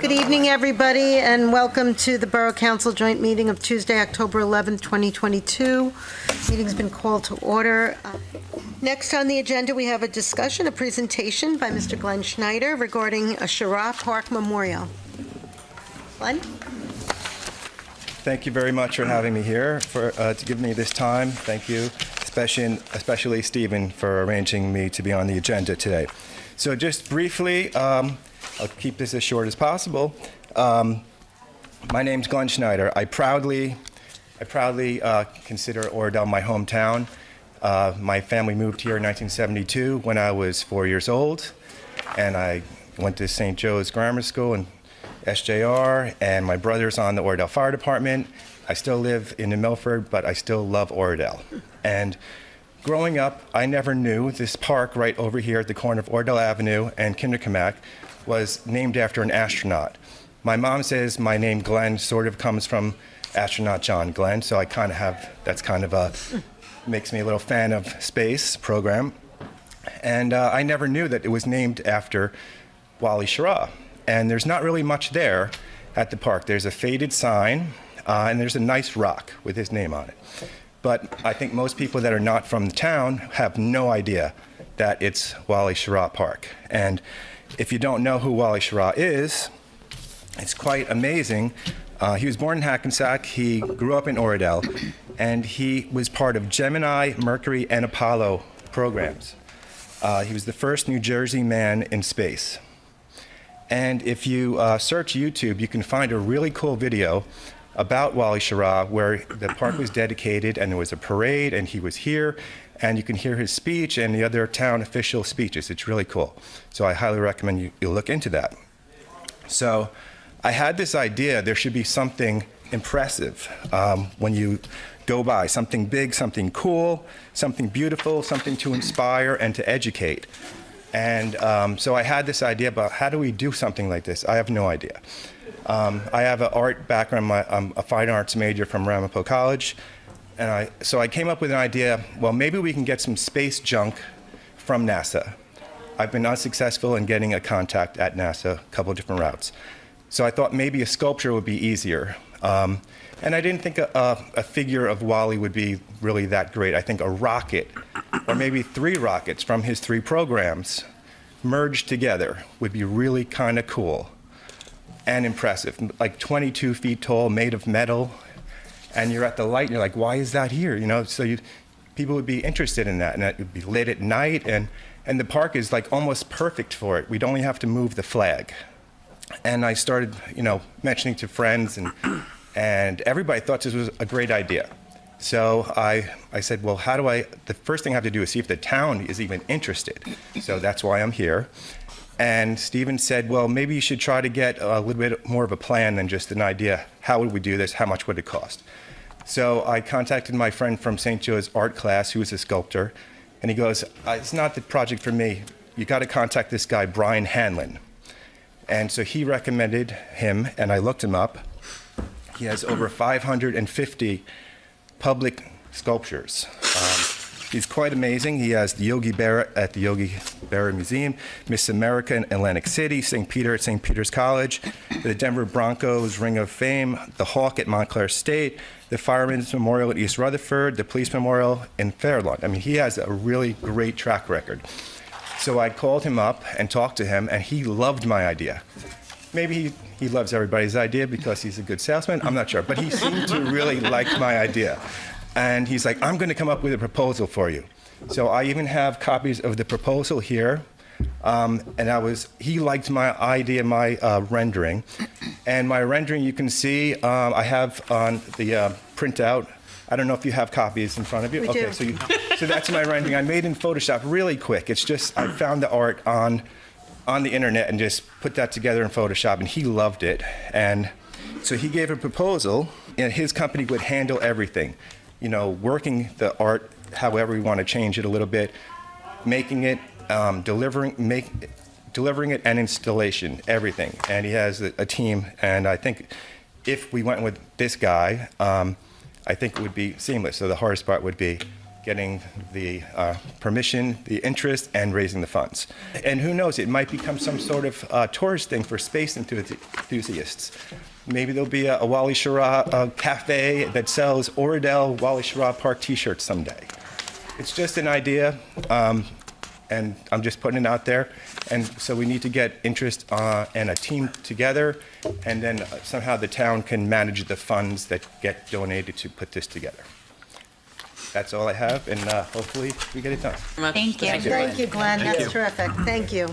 Good evening, everybody, and welcome to the Borough Council joint meeting of Tuesday, October 11th, 2022. Meeting's been called to order. Next on the agenda, we have a discussion, a presentation by Mr. Glenn Schneider regarding a Schirra Park memorial. Glenn? Thank you very much for having me here, to give me this time. Thank you, especially Stephen, for arranging me to be on the agenda today. So just briefly, I'll keep this as short as possible. My name's Glenn Schneider. I proudly consider Oradell my hometown. My family moved here in 1972 when I was 4 years old, and I went to St. Joe's Grammar School and SJR, and my brother's on the Oradell Fire Department. I still live in New Milford, but I still love Oradell. And growing up, I never knew this park right over here at the corner of Oradell Avenue and Kinderkamack was named after an astronaut. My mom says my name Glenn sort of comes from astronaut John Glenn, so I kind of have, that's kind of makes me a little fan of space program. And I never knew that it was named after Wally Schirra. And there's not really much there at the park. There's a faded sign, and there's a nice rock with his name on it. But I think most people that are not from the town have no idea that it's Wally Schirra Park. And if you don't know who Wally Schirra is, it's quite amazing. He was born in Hackensack. He grew up in Oradell, and he was part of Gemini, Mercury, and Apollo programs. He was the first New Jersey man in space. And if you search YouTube, you can find a really cool video about Wally Schirra where the park was dedicated and there was a parade and he was here, and you can hear his speech and the other town official speeches. It's really cool. So I highly recommend you look into that. So I had this idea there should be something impressive when you go by, something big, something cool, something beautiful, something to inspire and to educate. And so I had this idea about how do we do something like this? I have no idea. I have an art background. I'm a fine arts major from Ramapo College. And so I came up with an idea, well, maybe we can get some space junk from NASA. I've been unsuccessful in getting a contact at NASA, a couple of different routes. So I thought maybe a sculpture would be easier. And I didn't think a figure of Wally would be really that great. I think a rocket, or maybe 3 rockets from his 3 programs merged together would be really kind of cool and impressive. Like 22 feet tall, made of metal, and you're at the light and you're like, why is that here? You know, so people would be interested in that, and it would be lit at night, and the park is like almost perfect for it. We'd only have to move the flag. And I started, mentioning to friends, and everybody thought this was a great idea. So I said, well, the first thing I have to do is see if the town is even interested. So that's why I'm here. And Stephen said, well, maybe you should try to get a little bit more of a plan than just an idea. How would we do this? How much would it cost? So I contacted my friend from St. Joe's art class, who was a sculptor, and he goes, it's not the project for me. You got to contact this guy, Brian Hanlon. And so he recommended him, and I looked him up. He has over 550 public sculptures. He's quite amazing. He has the Yogi Berra at the Yogi Berra Museum, Miss America in Atlantic City, St. Peter at St. Peter's College, the Denver Broncos Ring of Fame, the Hawk at Montclair State, the Fireman's Memorial at East Rutherford, the Police Memorial in Fairlawn. I mean, he has a really great track record. So I called him up and talked to him, and he loved my idea. Maybe he loves everybody's idea because he's a good salesman, I'm not sure, but he seemed to really like my idea. And he's like, I'm going to come up with a proposal for you. So I even have copies of the proposal here. And he liked my idea, my rendering. And my rendering, you can see, I have on the printout. I don't know if you have copies in front of you. We okay, do. So that's my rendering. I made in Photoshop really quick. It's just, I found the art on the internet and just put that together in Photoshop, and he loved it. And so he gave a proposal, and his company would handle everything. Working the art however we want to change it a little bit, making it, delivering it, and installation, everything. And he has a team, and I think if we went with this guy, I think it would be seamless. So the hardest part would be getting the permission, the interest, and raising the funds. And who knows, it might become some sort of tourist thing for space enthusiasts. Maybe there'll be a Wally Schirra cafe that sells Oradell Wally Schirra Park t-shirts someday. It's just an idea, and I'm just putting it out there. And so we need to get interest and a team together, and then somehow the town can manage the funds that get donated to put this together. That's all I have, and hopefully we get it done. Thank you. Thank you, Glenn. That's terrific. Thank you.